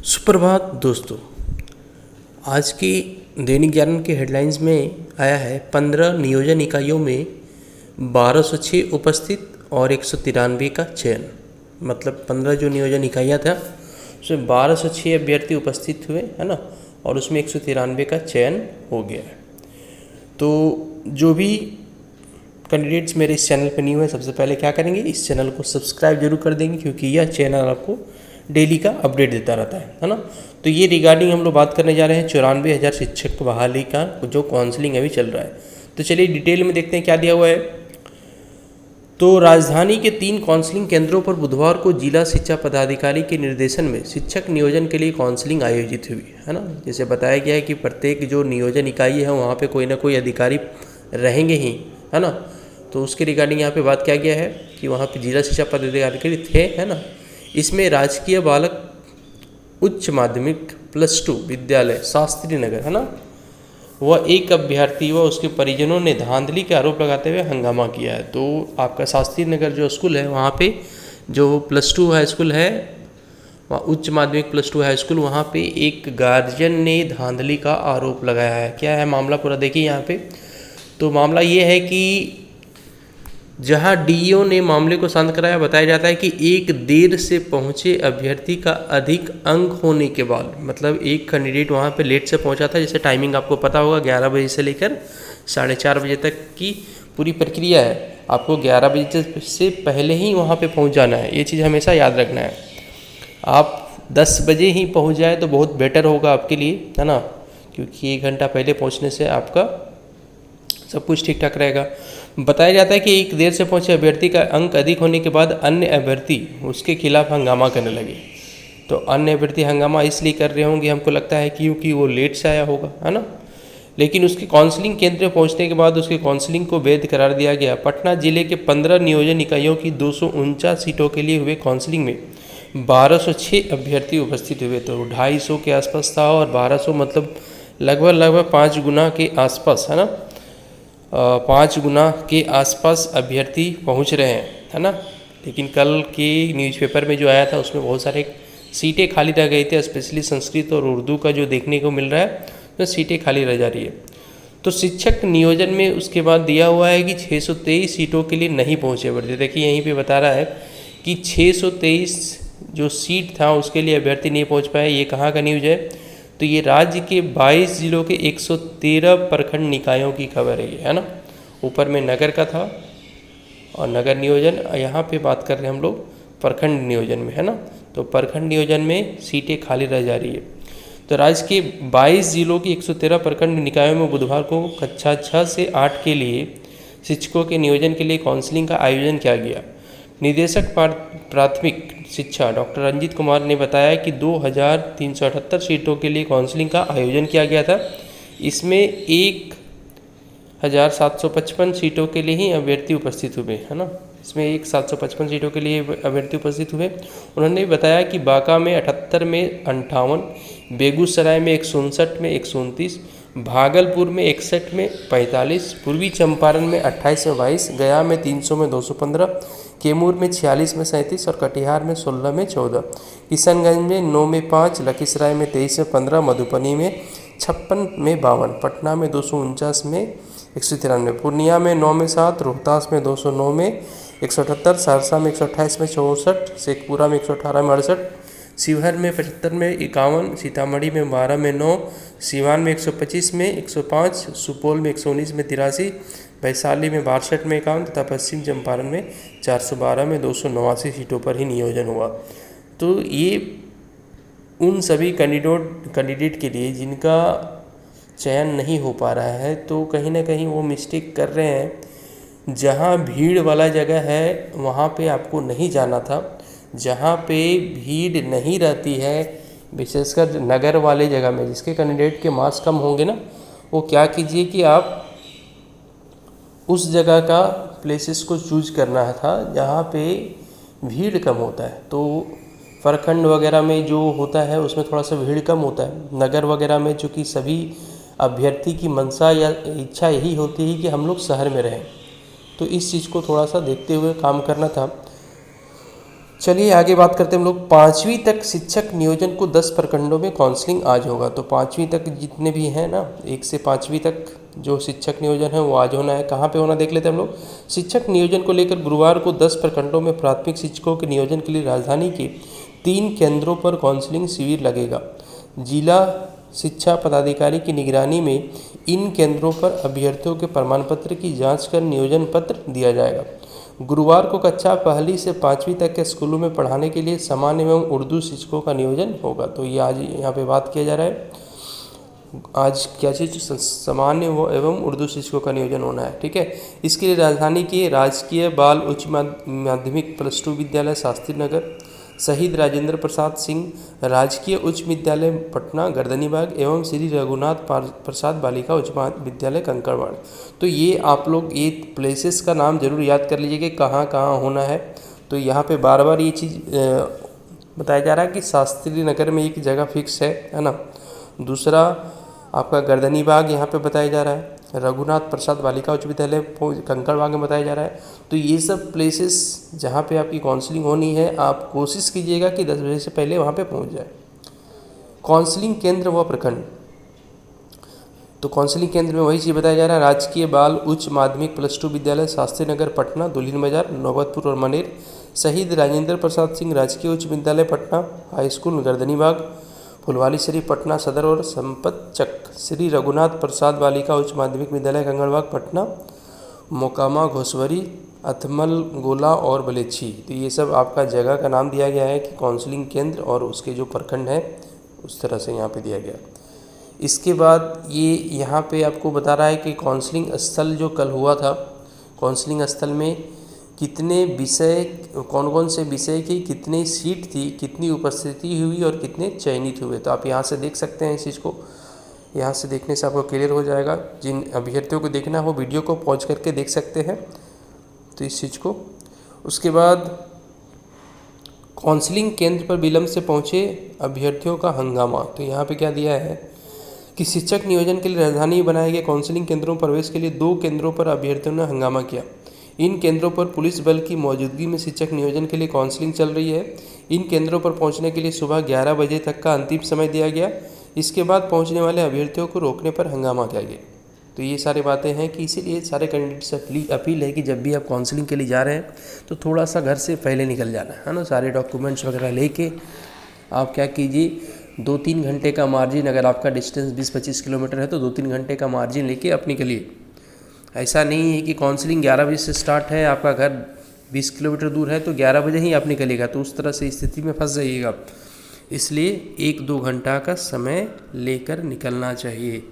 सुप्रभात दोस्तों। आज की दैनिक जागरण के हेडलाइंस में आया है 15 नियोजन इकाइयों में 1206 उपस्थित और 193 का चयन। मतलब 15 जो नियोजन इकाइयाँ था उसमें 1206 अभ्यर्थी उपस्थित हुए, है ना, और उसमें 193 का चयन हो गया है। तो जो भी कैंडिडेट्स मेरे इस चैनल पर न्यू है, सबसे पहले क्या करेंगे, इस चैनल को सब्सक्राइब जरूर कर देंगे, क्योंकि यह चैनल आपको डेली का अपडेट देता रहता है ना। तो ये रिगार्डिंग हम लोग बात करने जा रहे हैं 94,000 शिक्षक बहाली का जो काउंसलिंग अभी चल रहा है। तो चलिए डिटेल में देखते हैं क्या दिया हुआ है। तो राजधानी के 3 काउंसलिंग केंद्रों पर बुधवार को जिला शिक्षा पदाधिकारी के निर्देशन में शिक्षक नियोजन के लिए काउंसलिंग आयोजित हुई, है ना। जैसे बताया गया है कि प्रत्येक जो नियोजन इकाई है वहाँ पे कोई ना कोई अधिकारी रहेंगे ही, है ना। तो उसके रिगार्डिंग यहाँ पे बात किया गया है कि वहाँ पे जिला शिक्षा पदाधिकारी थे, है ना। इसमें राजकीय बालक उच्च माध्यमिक +2 विद्यालय शास्त्री नगर, है ना, वह एक अभ्यर्थी व उसके परिजनों ने धांधली के आरोप लगाते हुए हंगामा किया है। तो आपका शास्त्री नगर जो स्कूल है वहाँ पे जो +2 हाई स्कूल है, वहाँ उच्च माध्यमिक +2 हाई स्कूल, वहाँ पे एक गार्जियन ने धांधली का आरोप लगाया है। क्या है मामला, पूरा देखिए यहाँ पे। तो मामला ये है कि जहां डीईओ ने मामले को शांत कराया, बताया जाता है कि एक देर से पहुंचे अभ्यर्थी का अधिक अंक होने के बाद, मतलब एक कैंडिडेट वहां पे लेट से पहुंचा था। जैसे टाइमिंग आपको पता होगा 11 बजे से लेकर 4:30 बजे तक की पूरी प्रक्रिया है। आपको 11 बजे से पहले ही वहां पे पहुंच जाना है, ये चीज़ हमेशा याद रखना है। आप 10 बजे ही पहुँच जाए तो बहुत बेटर होगा आपके लिए, है ना, क्योंकि 1 घंटा पहले पहुँचने से आपका सब कुछ ठीक ठाक रहेगा। बताया जाता है कि एक देर से पहुंचे अभ्यर्थी का अंक अधिक होने के बाद अन्य अभ्यर्थी उसके खिलाफ हंगामा करने लगे। तो अन्य अभ्यर्थी हंगामा इसलिए कर रहे होंगे, हमको लगता है क्योंकि वो लेट से आया होगा, है ना। लेकिन उसके काउंसलिंग केंद्र में पहुंचने के बाद उसके काउंसलिंग को वैध करार दिया गया। पटना जिले के 15 नियोजन इकाइयों की 249 सीटों के लिए हुए काउंसलिंग में 1206 अभ्यर्थी उपस्थित हुए। तो 250 के आसपास था, और 1200 मतलब लगभग 5 गुना के आसपास, है ना, 5 गुना के आसपास अभ्यर्थी पहुंच रहे हैं, है ना। लेकिन कल के न्यूज़पेपर में जो आया था उसमें बहुत सारे सीटें खाली रह गई थी, स्पेशली संस्कृत और उर्दू का जो देखने को मिल रहा है, तो सीटें खाली रह जा रही है। तो शिक्षक नियोजन में उसके बाद दिया हुआ है कि 623 सीटों के लिए नहीं पहुँचे अभ्यर्थी। देखिए यहीं पर बता रहा है कि 623 जो सीट था उसके लिए अभ्यर्थी नहीं पहुँच पाए। ये कहाँ का न्यूज़ है, तो ये राज्य के 22 जिलों के 113 प्रखंड निकायों की खबर है ना। ऊपर में नगर का था और नगर नियोजन, यहाँ पे बात कर रहे हैं हम लोग प्रखंड नियोजन में, है ना। तो प्रखंड नियोजन में सीटें खाली रह जा रही है। तो राज्य के 22 जिलों की 113 प्रखंड निकायों में बुधवार को कक्षा 6 से 8 के लिए शिक्षकों के नियोजन के लिए काउंसलिंग का आयोजन किया गया। निदेशक प्राथमिक शिक्षा डॉक्टर रंजीत कुमार ने बताया कि 2378 सीटों के लिए काउंसलिंग का आयोजन किया गया था। इसमें 1755 सीटों के लिए ही अभ्यर्थी उपस्थित हुए, है ना। इसमें 1755 सीटों के लिए अभ्यर्थी उपस्थित हुए। उन्होंने बताया कि बांका में 78 में 58, बेगूसराय में 159 में 129, भागलपुर में 61 में 45, पूर्वी चंपारण में 28 में 22, गया में 300 में 215, कैमूर में 46 में 37 और कटिहार में 16 में 14, किशनगंज में 9 में 5, लखीसराय में 23 में 15, मधुबनी में 56 में 52, पटना में 249 में 193, पूर्णिया में 9 में 7, रोहतास में 209 में 178, सहरसा में 128 में 64, शेखपुरा में 118 में 68, शिवहर में 75 में 51, सीतामढ़ी में 12 में 9, सिवान में 125 में 105, सुपौल में 119 में 83, वैशाली में 62 में 51 तथा पश्चिम चंपारण में 412 में 289 सीटों पर ही नियोजन हुआ। तो ये उन सभी कैंडिडेट के लिए जिनका चयन नहीं हो पा रहा है, तो कहीं ना कहीं वो मिस्टेक कर रहे हैं। जहाँ भीड़ वाला जगह है वहाँ पे आपको नहीं जाना था। जहाँ पे भीड़ नहीं रहती है, विशेषकर नगर वाले जगह में जिसके कैंडिडेट के मार्क्स कम होंगे ना, वो क्या कीजिए कि आप उस जगह का प्लेसेस को चूज करना था जहाँ पे भीड़ कम होता है। तो प्रखंड वगैरह में जो होता है उसमें थोड़ा सा भीड़ कम होता है। नगर वगैरह में चूँकि सभी अभ्यर्थी की मंशा या इच्छा यही होती है कि हम लोग शहर में रहें, तो इस चीज़ को थोड़ा सा देखते हुए काम करना था। चलिए आगे बात करते हैं हम लोग। 5वीं तक शिक्षक नियोजन को 10 प्रखंडों में काउंसलिंग आज होगा। तो 5वीं तक जितने भी हैं ना, 1 से 5वीं तक जो शिक्षक नियोजन है वो आज होना है। कहाँ पे होना देख लेते हैं हम लोग। शिक्षक नियोजन को लेकर गुरुवार को 10 प्रखंडों में प्राथमिक शिक्षकों के नियोजन के लिए राजधानी के 3 केंद्रों पर काउंसलिंग शिविर लगेगा। जिला शिक्षा पदाधिकारी की निगरानी में इन केंद्रों पर अभ्यर्थियों के प्रमाण पत्र की जाँच कर नियोजन पत्र दिया जाएगा। गुरुवार को कक्षा 1 से 5वीं तक के स्कूलों में पढ़ाने के लिए सामान्य एवं उर्दू शिक्षकों का नियोजन होगा। तो ये आज यहाँ पे बात किया जा रहा है, आज क्या चीज़, सामान्य एवं उर्दू शिक्षकों का नियोजन होना है। ठीक है। इसके लिए राजधानी के राजकीय बाल उच्च माध्यमिक +2 विद्यालय शास्त्री नगर, शहीद राजेंद्र प्रसाद सिंह राजकीय उच्च विद्यालय पटना गर्दनीबाग एवं श्री रघुनाथ प्रसाद बालिका उच्च विद्यालय कंकड़बाग। तो ये आप लोग ये प्लेसेस का नाम जरूर याद कर लीजिए कि कहाँ कहाँ होना है। तो यहाँ पे बार बार ये चीज़ बताया जा रहा है कि शास्त्री नगर में एक जगह फिक्स है ना। दूसरा आपका गर्दनीबाग यहाँ पे बताया जा रहा है, रघुनाथ प्रसाद बालिका उच्च विद्यालय कंकड़बाग में बताया जा रहा है। तो ये सब प्लेसेस जहाँ पे आपकी काउंसलिंग होनी है, आप कोशिश कीजिएगा कि 10 बजे से पहले वहाँ पे पहुँच जाए। काउंसलिंग केंद्र व प्रखंड, तो काउंसलिंग केंद्र में वही चीज़ बताया जा रहा है। राजकीय बाल उच्च माध्यमिक +2 विद्यालय शास्त्री नगर पटना, दुल्हिन बाजार, नौबतपुर और मनेर, शहीद राजेंद्र प्रसाद सिंह राजकीय उच्च विद्यालय पटना, हाई स्कूल गर्दनीबाग, फुलवाली शरीफ पटना सदर और संपतचक, श्री रघुनाथ प्रसाद बालिका उच्च माध्यमिक विद्यालय कंकड़बाग पटना, मोकामा, घोसवरी, अथमल गोला और बलेच्छी। तो ये सब आपका जगह का नाम दिया गया है कि काउंसलिंग केंद्र और उसके जो प्रखंड है उस तरह से यहाँ पे दिया गया। इसके बाद ये यहाँ पे आपको बता रहा है कि काउंसलिंग स्थल जो कल हुआ था, काउंसलिंग स्थल में कितने विषय, कौन कौन से विषय की कितनी सीट थी, कितनी उपस्थिति हुई और कितने चयनित हुए। तो आप यहाँ से देख सकते हैं इस चीज़ को, यहाँ से देखने से आपको क्लियर हो जाएगा। जिन अभ्यर्थियों को देखना है वो वीडियो को पॉज करके देख सकते हैं तो इस चीज़ को। उसके बाद काउंसलिंग केंद्र पर विलम्ब से पहुँचे अभ्यर्थियों का हंगामा। तो यहाँ पे क्या दिया है कि शिक्षक नियोजन के लिए राजधानी बनाए गए काउंसलिंग केंद्रों में प्रवेश के लिए 2 केंद्रों पर अभ्यर्थियों ने हंगामा किया। इन केंद्रों पर पुलिस बल की मौजूदगी में शिक्षक नियोजन के लिए काउंसलिंग चल रही है। इन केंद्रों पर पहुंचने के लिए सुबह 11 बजे तक का अंतिम समय दिया गया। इसके बाद पहुंचने वाले अभ्यर्थियों को रोकने पर हंगामा किया गया। तो ये सारी बातें हैं कि इसीलिए सारे कैंडिडेट से अपील है कि जब भी आप काउंसलिंग के लिए जा रहे हैं तो थोड़ा सा घर से पहले निकल जाना है ना। सारे डॉक्यूमेंट्स वगैरह लेके आप क्या कीजिए, 2-3 घंटे का मार्जिन, अगर आपका डिस्टेंस 20-25 किलोमीटर है तो 2-3 घंटे का मार्जिन लेके आप निकलिए। ऐसा नहीं है कि काउंसलिंग 11 बजे से स्टार्ट है, आपका घर 20 किलोमीटर दूर है तो 11 बजे ही आप निकलिएगा, तो उस तरह से स्थिति में फंस जाइएगा। इसलिए 1-2 घंटा का समय लेकर निकलना चाहिए।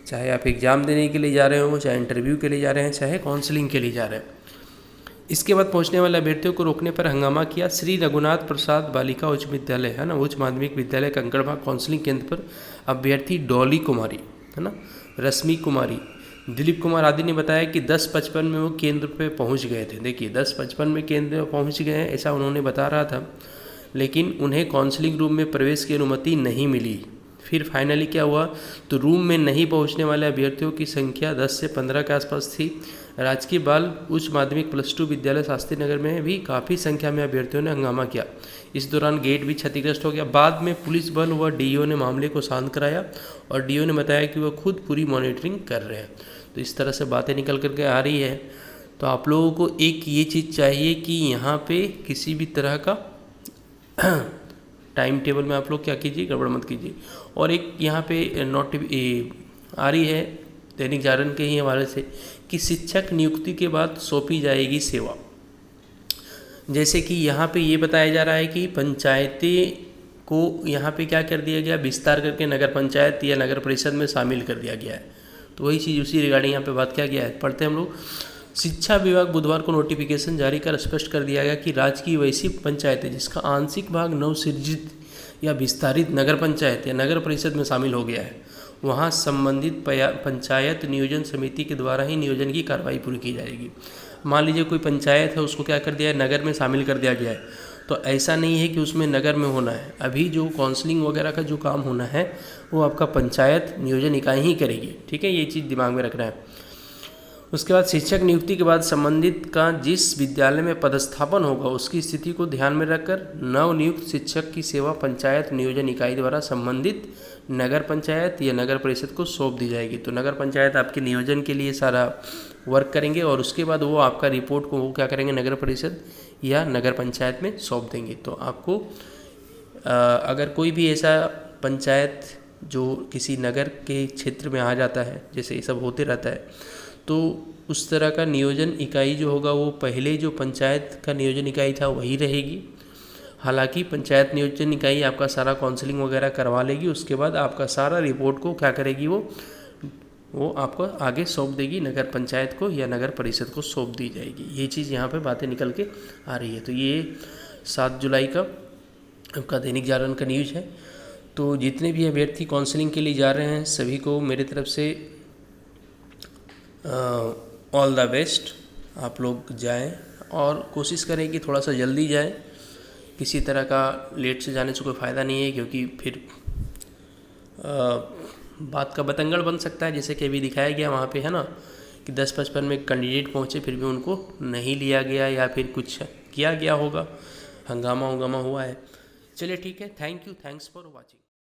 चाहे आप एग्ज़ाम देने के लिए जा रहे हो, चाहे इंटरव्यू के लिए जा रहे हैं, चाहे काउंसलिंग के लिए जा रहे हैं। इसके बाद पहुंचने वाले अभ्यर्थियों को रोकने पर हंगामा किया। श्री रघुनाथ प्रसाद बालिका उच्च विद्यालय है ना, उच्च माध्यमिक विद्यालय कंकड़बाग काउंसलिंग केंद्र पर अभ्यर्थी डॉली कुमारी है ना, रश्मि कुमारी, दिलीप कुमार आदि ने बताया कि 10:55 में वो केंद्र पे पहुंच गए थे। देखिए 10:55 में केंद्र पहुंच गए हैं ऐसा उन्होंने बता रहा था, लेकिन उन्हें काउंसलिंग रूम में प्रवेश की अनुमति नहीं मिली। फिर फाइनली क्या हुआ, तो रूम में नहीं पहुंचने वाले अभ्यर्थियों की संख्या 10 से 15 के आसपास थी। राजकीय बाल उच्च माध्यमिक +2 विद्यालय शास्त्री नगर में भी काफ़ी संख्या में अभ्यर्थियों ने हंगामा किया। इस दौरान गेट भी क्षतिग्रस्त हो गया। बाद में पुलिस बल व डीईओ ने मामले को शांत कराया और डीईओ ने बताया कि वह खुद पूरी मॉनिटरिंग कर रहे हैं। तो इस तरह से बातें निकल करके आ रही है। तो आप लोगों को एक ये चीज़ चाहिए कि यहाँ पे किसी भी तरह का टाइम टेबल में आप लोग क्या कीजिए, गड़बड़ मत कीजिए। और एक यहाँ पे आ रही है दैनिक जागरण के ही हवाले से कि शिक्षक नियुक्ति के बाद सौंपी जाएगी सेवा। जैसे कि यहाँ पे ये बताया जा रहा है कि पंचायतें को यहाँ पे क्या कर दिया गया, विस्तार करके नगर पंचायत या नगर परिषद में शामिल कर दिया गया है। तो वही चीज़ उसी रिगार्डिंग यहाँ पे बात किया गया है। पढ़ते हैं हम लोग। शिक्षा विभाग बुधवार को नोटिफिकेशन जारी कर स्पष्ट कर दिया गया कि राज्य की वैसी पंचायतें जिसका आंशिक भाग नवसृजित या विस्तारित नगर पंचायत या नगर परिषद में शामिल हो गया है, वहाँ संबंधित पंचायत नियोजन समिति के द्वारा ही नियोजन की कार्रवाई पूरी की जाएगी। मान लीजिए कोई पंचायत है, उसको क्या कर दिया है, नगर में शामिल कर दिया गया है, तो ऐसा नहीं है कि उसमें नगर में होना है। अभी जो काउंसलिंग वगैरह का जो काम होना है वो आपका पंचायत नियोजन इकाई ही करेगी। ठीक है, ये चीज़ दिमाग में रखना है। उसके बाद शिक्षक नियुक्ति के बाद संबंधित का जिस विद्यालय में पदस्थापन होगा उसकी स्थिति को ध्यान में रखकर नवनियुक्त शिक्षक की सेवा पंचायत नियोजन इकाई द्वारा संबंधित नगर पंचायत या नगर परिषद को सौंप दी जाएगी। तो नगर पंचायत आपके नियोजन के लिए सारा वर्क करेंगे और उसके बाद वो आपका रिपोर्ट को वो क्या करेंगे, नगर परिषद या नगर पंचायत में सौंप देंगे। तो आपको अगर कोई भी ऐसा पंचायत जो किसी नगर के क्षेत्र में आ जाता है, जैसे ये सब होते रहता है, तो उस तरह का नियोजन इकाई जो होगा वो पहले जो पंचायत का नियोजन इकाई था वही रहेगी। हालांकि पंचायत नियोजन इकाई आपका सारा काउंसलिंग वगैरह करवा लेगी, उसके बाद आपका सारा रिपोर्ट को क्या करेगी, वो आपको आगे सौंप देगी, नगर पंचायत को या नगर परिषद को सौंप दी जाएगी। ये चीज़ यहाँ पे बातें निकल के आ रही है। तो ये 7 जुलाई का आपका दैनिक जागरण का न्यूज़ है। तो जितने भी अभ्यर्थी काउंसलिंग के लिए जा रहे हैं सभी को मेरी तरफ से ऑल द बेस्ट। आप लोग जाएं और कोशिश करें कि थोड़ा सा जल्दी जाएं, किसी तरह का लेट से जाने से कोई फ़ायदा नहीं है, क्योंकि फिर बात का बतंगड़ बन सकता है। जैसे कि अभी दिखाया गया वहाँ पे है ना कि 10:55 में कैंडिडेट पहुँचे फिर भी उनको नहीं लिया गया या फिर कुछ किया गया होगा, हंगामा हुआ है। चलिए ठीक है, thank you, thanks for watching.